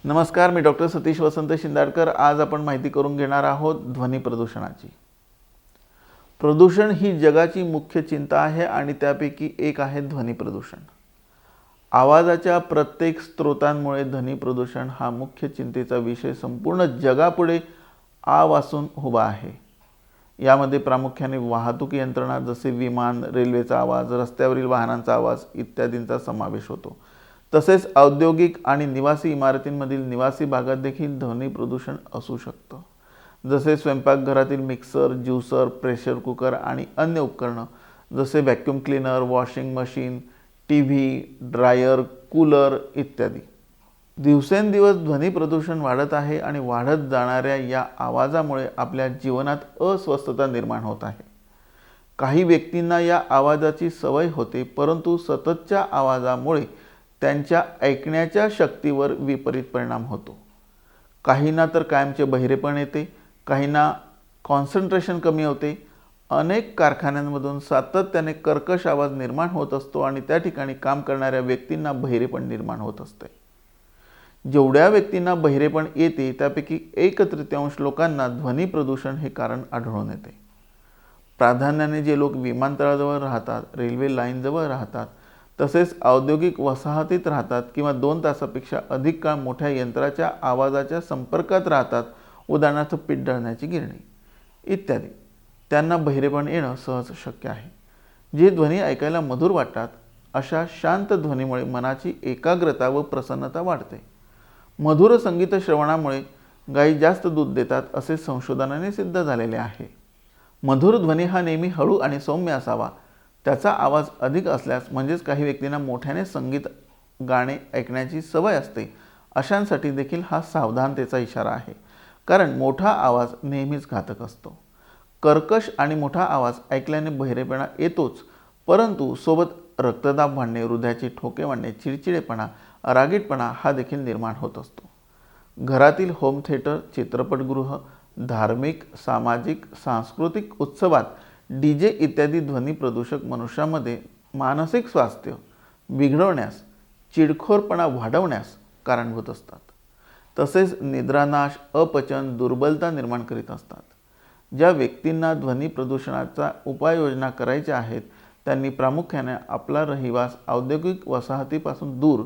नमस्कार, मी डॉक्टर सतीश वसंत शिंदाडकर। आज आपण माहिती करून घेणार आहोत ध्वनी प्रदूषणाची। प्रदूषण ही जगाची मुख्य चिंता आहे आणि त्यापैकी एक आहे ध्वनी प्रदूषण। आवाजाच्या प्रत्येक स्रोतांमुळे ध्वनी प्रदूषण हा मुख्य चिंतेचा विषय संपूर्ण जगापुढे आवासून उभा आहे। यामध्ये प्रामुख्याने वाहतूक यंत्रणा जसे विमान, रेल्वेचा आवाज, रस्त्यावरील वाहनांचा आवाज इत्यादींचा समावेश होतो। तसेच औद्योगिक आणि निवासी इमारतींमधील निवासी भागात देखील ध्वनी प्रदूषण असू शकतं। जसे स्वयंपाकघरातील मिक्सर, ज्यूसर, प्रेशर कुकर आणि अन्य उपकरणं जसे vacuum cleaner, washing machine, TV, dryer, cooler इत्यादी। दिवसेंदिवस ध्वनी प्रदूषण वाढत आहे आणि वाढत जाणाऱ्या या आवाजामुळे आपल्या जीवनात अस्वस्थता निर्माण होत आहे। काही व्यक्तींना या आवाजाची सवय होते, परंतु सततच्या आवाजामुळे त्यांच्या ऐकण्याच्या शक्तीवर विपरीत परिणाम होतो। काहींना तर कायमचे बहिरेपण येते, काहींना कॉन्सन्ट्रेशन कमी होते। अनेक कारखान्यांमधून सातत्याने कर्कश आवाज निर्माण होत असतो आणि त्या ठिकाणी काम करणाऱ्या व्यक्तींना बहिरेपण निर्माण होत असते। जेवढ्या व्यक्तींना बहिरेपण येते त्यापैकी 1/3 लोकांना ध्वनी प्रदूषण हे कारण आढळून येते। प्राधान्याने जे लोक विमानतळाजवळ राहतात, रेल्वे लाईनजवळ राहतात, तसेच औद्योगिक वसाहतीत राहतात किंवा 2 तासापेक्षा अधिक काळ मोठ्या यंत्राच्या आवाजाच्या संपर्कात राहतात, उदाहरणार्थ पीठ दळण्याची गिरणी इत्यादी, त्यांना बहिरेपण येणं सहज शक्य आहे। जे ध्वनी ऐकायला मधुर वाटतात अशा शांत ध्वनीमुळे मनाची एकाग्रता व प्रसन्नता वाढते। मधुर संगीत श्रवणामुळे गायी जास्त दूध देतात असे संशोधनाने सिद्ध झालेले आहे। मधुर ध्वनी हा नेहमी हळू आणि सौम्य असावा। त्याचा आवाज अधिक असल्यास म्हणजेच काही व्यक्तींना मोठ्याने संगीत गाणे ऐकण्याची सवय असते, अशांसाठी देखील हा सावधानतेचा इशारा आहे, कारण मोठा आवाज नेहमीच घातक असतो। कर्कश आणि मोठा आवाज ऐकल्याने बहिरेपणा येतोच, परंतु सोबत रक्तदाब वाढणे, हृदयाचे ठोके वाढणे, चिडचिडेपणा, रागीटपणा हा देखील निर्माण होत असतो। घरातील होम थिएटर, चित्रपटगृह, धार्मिक, सामाजिक, सांस्कृतिक उत्सवात डीजे इत्यादी ध्वनी प्रदूषक मनुष्यामध्ये मानसिक स्वास्थ्य बिघडवण्यास, चिडखोरपणा वाढवण्यास कारणीभूत असतात। तसेच निद्रानाश, अपचन, दुर्बलता निर्माण करीत असतात। ज्या व्यक्तींना ध्वनी प्रदूषणाचा उपाययोजना करायच्या आहेत त्यांनी प्रामुख्याने आपला रहिवास औद्योगिक वसाहतीपासून दूर,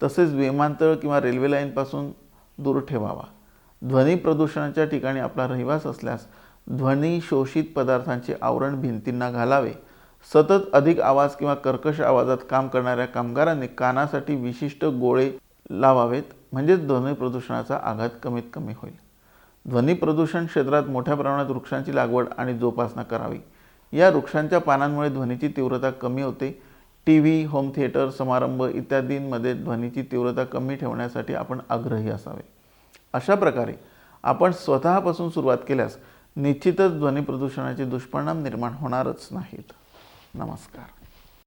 तसेच विमानतळ किंवा रेल्वे लाईनपासून दूर ठेवावा। ध्वनी प्रदूषणाच्या ठिकाणी आपला रहिवास असल्यास ध्वनी शोषित पदार्थांचे आवरण भिंतींना घालावे। सतत अधिक आवाज किंवा कर्कश आवाजात काम करणाऱ्या कामगारांनी कानासाठी विशिष्ट गोळे लावावेत, म्हणजेच ध्वनी प्रदूषणाचा आघात कमीत कमी होईल। ध्वनी प्रदूषण क्षेत्रात मोठ्या प्रमाणात वृक्षांची लागवड आणि जोपासना करावी। या वृक्षांच्या पानांमुळे ध्वनीची तीव्रता कमी होते। टीव्ही, होम थिएटर, समारंभ इत्यादींमध्ये ध्वनीची तीव्रता कमी ठेवण्यासाठी आपण आग्रही असावे। अशा प्रकारे आपण स्वतःपासून सुरुवात केल्यास निश्चितच ध्वनी प्रदूषणाचे दुष्परिणाम निर्माण होणारच नाहीत। नमस्कार।